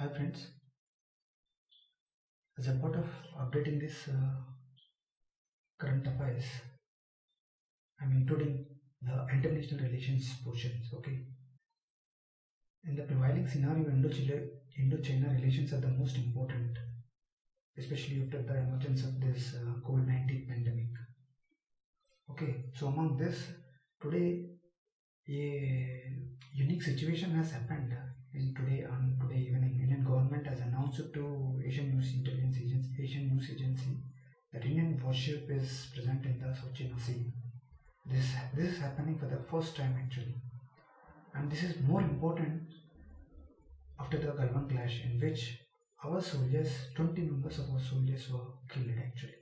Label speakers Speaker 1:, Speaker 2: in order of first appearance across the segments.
Speaker 1: Hi friends, as a part of updating this current affairs, I'm including the international relations portions. Okay, in the prevailing scenario, Indo-China relations are the most important, especially after the emergence of this COVID-19 pandemic. Okay, so among this, today a unique situation has happened. On today evening, Indian government has announced to Asian News Agency that Indian warship is present in the South China Sea. This is happening for the first time actually, and this is more important after the Galwan clash, in which our soldiers, 20 members of our soldiers, were killed actually.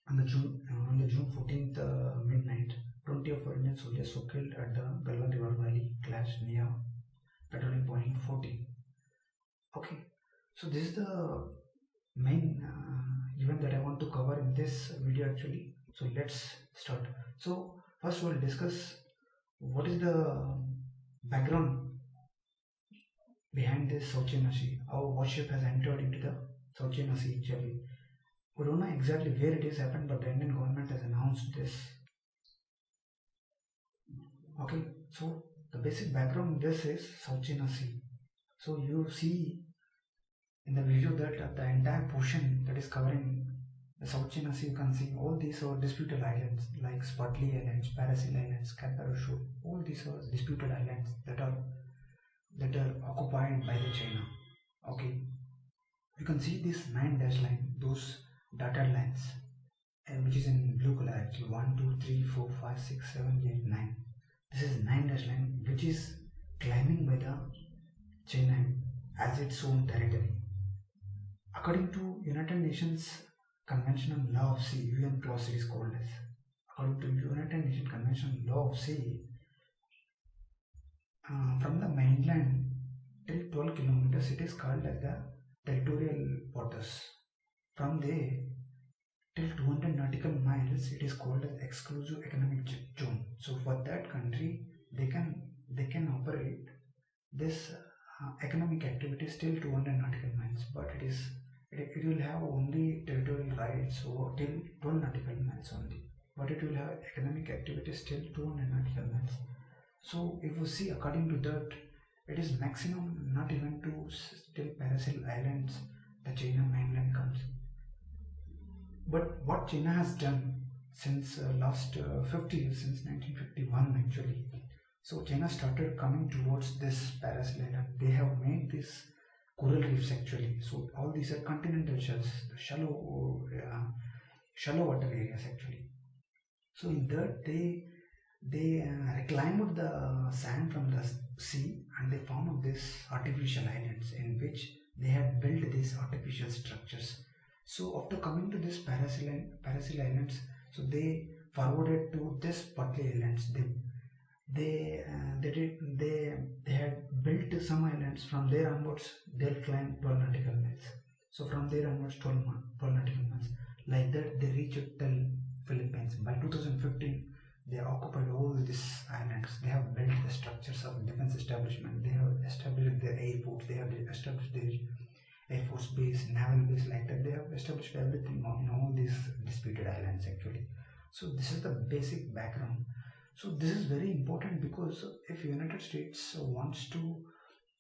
Speaker 1: On the June 14th midnight, 20 of our Indian soldiers were killed at the Galwan River Valley clash near petroleum point 14. Okay, so this is the main event that I want to cover in this video actually. So let's start. So first we'll discuss what is the background behind this South China Sea. Our warship has entered into the South China Sea actually. We don't know exactly where it has happened, but the Indian government has announced this. Okay, so the basic background of this is South China Sea. So you see in the video that the entire portion that is covering the South China Sea, you can see all these are disputed islands like Spratly Islands, Parasil Islands, Kangaroo. All these are disputed islands that are occupied by the China. Okay, you can see this 9 dash line, those dotted lines, which is in blue color actually. 1, 2, 3, 4, 5, 6, 7, 8, 9. This is 9 dash line, which is claiming by the China as its own territory. According to United Nations Convention on Law of Sea, UN clause it is called as. According to United Nations Convention on Law of Sea, from the mainland till 12 kilometers, it is called as the territorial waters. From there till 200 nautical miles, it is called as exclusive economic zone. So for that country, they can operate this economic activities till 200 nautical miles, but it will have only territorial rights over till 12 nautical miles only, but it will have economic activities till 200 nautical miles. So if you see, according to that, it is maximum not even to till Parasil Islands the China mainland comes. But what China has done since last 50 years, since 1951 actually, so China started coming towards this Parasil Island. They have made these coral reefs actually. So all these are continental shells, shallow water areas actually. So in that they reclaimed the sand from the sea and they formed these artificial islands in which they had built these artificial structures. So after coming to this Parasil Islands, so they forwarded to this Spratly Islands. They had built some islands. From there onwards, they'll climb 12 nautical miles. So from there onwards, 12 nautical miles. Like that, they reached till Philippines. By 2015, they occupied all these islands. They have built the structures of defense establishment. They have established their airports. They have established their Air Force base, naval base, like that. They have established everything on all these disputed islands actually. So this is the basic background. So this is very important because if United States wants to,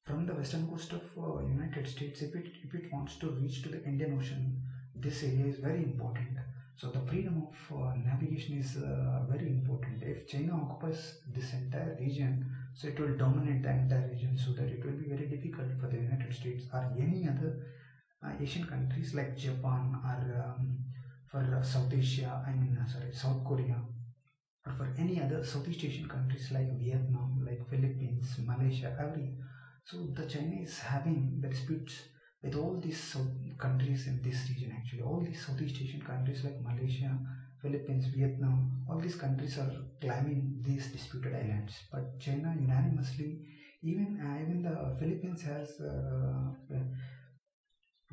Speaker 1: from the western coast of United States, if it wants to reach to the Indian Ocean, this area is very important. So the freedom of navigation is very important. If China occupies this entire region, so it will dominate the entire region, so that it will be very difficult for the United States or any other Asian countries like Japan or for South Asia, South Korea, or for any other Southeast Asian countries like Vietnam, like Philippines, Malaysia, so the China is having the disputes with all these countries in this region actually. All these Southeast Asian countries like Malaysia, Philippines, Vietnam, all these countries are claiming these disputed islands. But China unanimously, even the Philippines has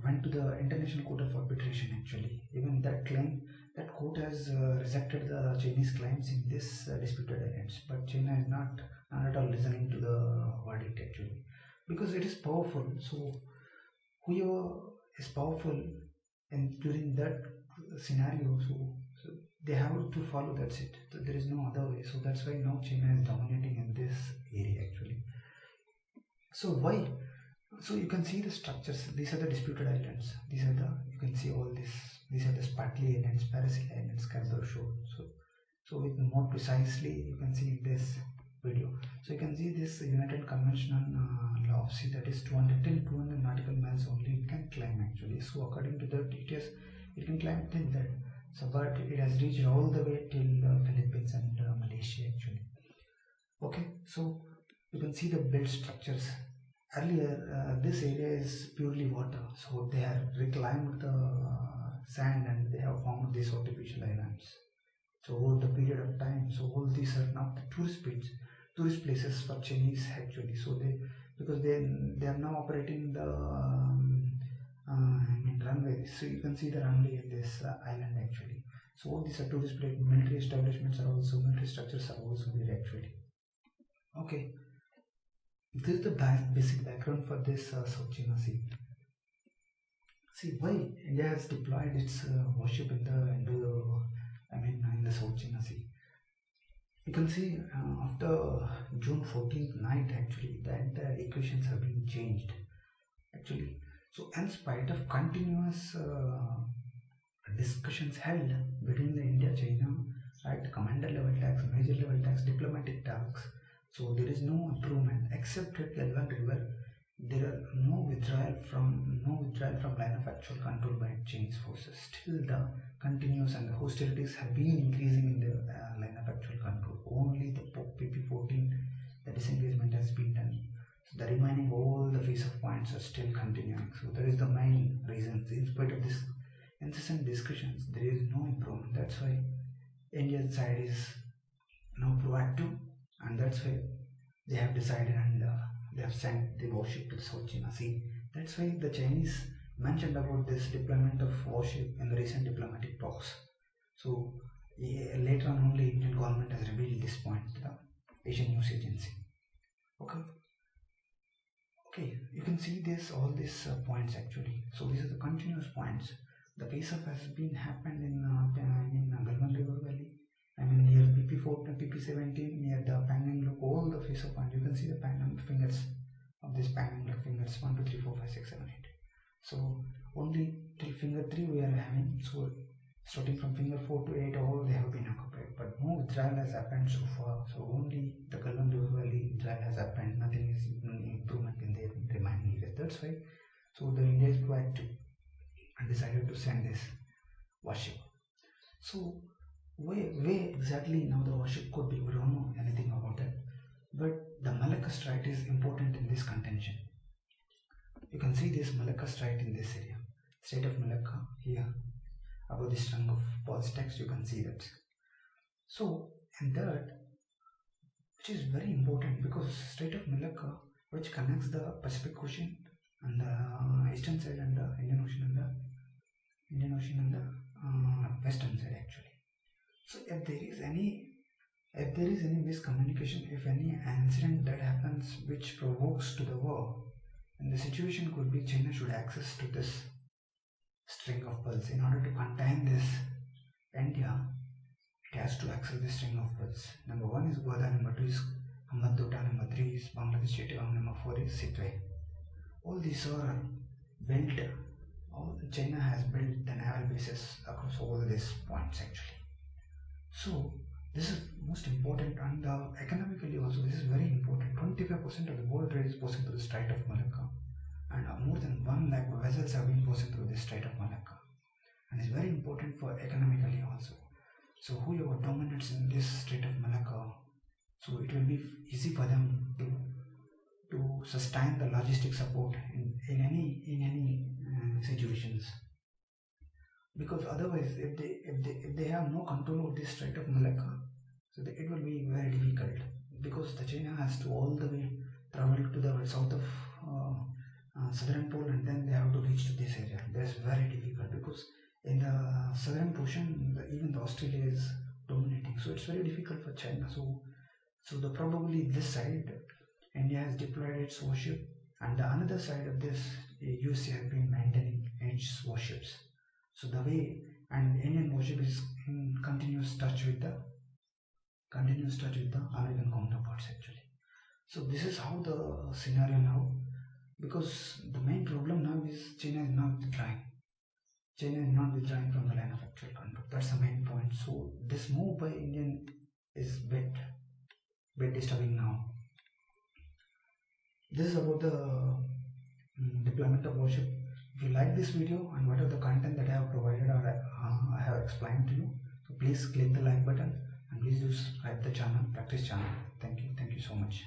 Speaker 1: went to the International Court of Arbitration actually. Even that court has rejected the Chinese claims in this disputed islands. But China is not at all listening to the verdict actually. because it is powerful. So whoever is powerful and during that scenario, so they have to follow, that's it. So there is no other way. So that's why now China is dominating in this area actually. So why? So you can see the structures. These are the disputed islands. These are the, you can see all this. These are the Spratly Islands, Parasil Islands, Kazar Shore. So with more precisely, you can see this video. So you can see this United Conventional Law of Sea, that is 200 till 200 nautical miles only it can climb actually. So according to that, it can climb till that. So but it has reached all the way till Philippines and Malaysia actually. Okay, so you can see the built structures. Earlier, this area is purely water, so they have reclaimed the sand and they have formed these artificial islands. So over the period of time, so all these are now the tourist places for Chinese actually. So because they are now operating the runway. So you can see the runway in this island actually. So all these are tourist places. Military establishments are also, military structures are also there actually. Okay. This is the basic background for this South China Sea. See why India has deployed its warship in the South China Sea. You can see after June 14th night actually that the equations have been changed actually. So in spite of continuous discussions held between the India, China at commander level talks, major level talks, diplomatic talks, so there is no improvement except at Galwan River. There are no withdrawal from line of actual control by Chinese forces. Still the continuous and the hostilities have been increasing in the line of actual control. Only the PP-14, the disengagement has been done. So the remaining all the face-off points are still continuing. So that is the main reason. In spite of this incessant discussions, there is no improvement. That's why Indian side is now proactive, and that's why they have decided and they have sent the warship to the South China Sea. That's why the Chinese mentioned about this deployment of warship in the recent diplomatic talks. So later on only Indian government has revealed this point to the Asian News Agency. Okay, you can see all these points actually. So these are the continuous points. The face-off has been happened in Galwan River Valley. Near PP4 and PP17, near the Pangan Look, all the face-off points. You can see the Pangan fingers of this Pangan Look fingers 1, 2, 3, 4, 5, 6, 7, 8. So only till finger 3 we are having. So starting from finger 4 to 8, all they have been occupied. But no withdrawal has happened so far. So only the Galwan River Valley withdrawal has happened. Nothing is improvement in the remaining areas. That's why. So the India is proactive and decided to send this warship. So where exactly now the warship could be, we don't know anything about it. But the Malacca Strait is important in this contention. You can see this Malacca Strait in this area. Strait of Malacca here. Above this string of pulse text, you can see that. So in that, which is very important because Strait of Malacca, which connects the Pacific Ocean and the eastern side and the Indian Ocean and the western side actually. So if there is any miscommunication, if any incident that happens which provokes to the war, then the situation could be China should access to this string of pearls. In order to contain this India, it has to access this string of pearls. Number 1 is Goda, number 2 is Hambantota, number 3 is Bangladesh Chittagong, number 4 is Sittwe. All these are built, China has built the naval bases across all these points actually. So this is most important, and economically also this is very important. 25% of the world trade is passing through the Strait of Malacca, and more than 1 lakh vessels have been passing through the Strait of Malacca, and it's very important for economically also. So whoever dominates in this Strait of Malacca, so it will be easy for them to sustain the logistic support in any situations. Because otherwise, if they have no control of this Strait of Malacca, so it will be very difficult. Because the China has to all the way travel to the south of southern pole, and then they have to reach to this area. That's very difficult because in the southern portion, even the Australia is dominating. So it's very difficult for China. So probably this side, India has deployed its warship And the another side of this, USA have been maintaining its warships. So the way, and Indian warship is in continuous touch with the American counterparts actually. So this is how the scenario now, because the main problem now is China is not withdrawing. China is not withdrawing from the line of actual control. That's the main point. So this move by Indian is bit disturbing now. This is about the deployment of warship. If you like this video and whatever the content that I have provided or I have explained to you, so please click the like button and please do subscribe the channel, practice channel. Thank you so much.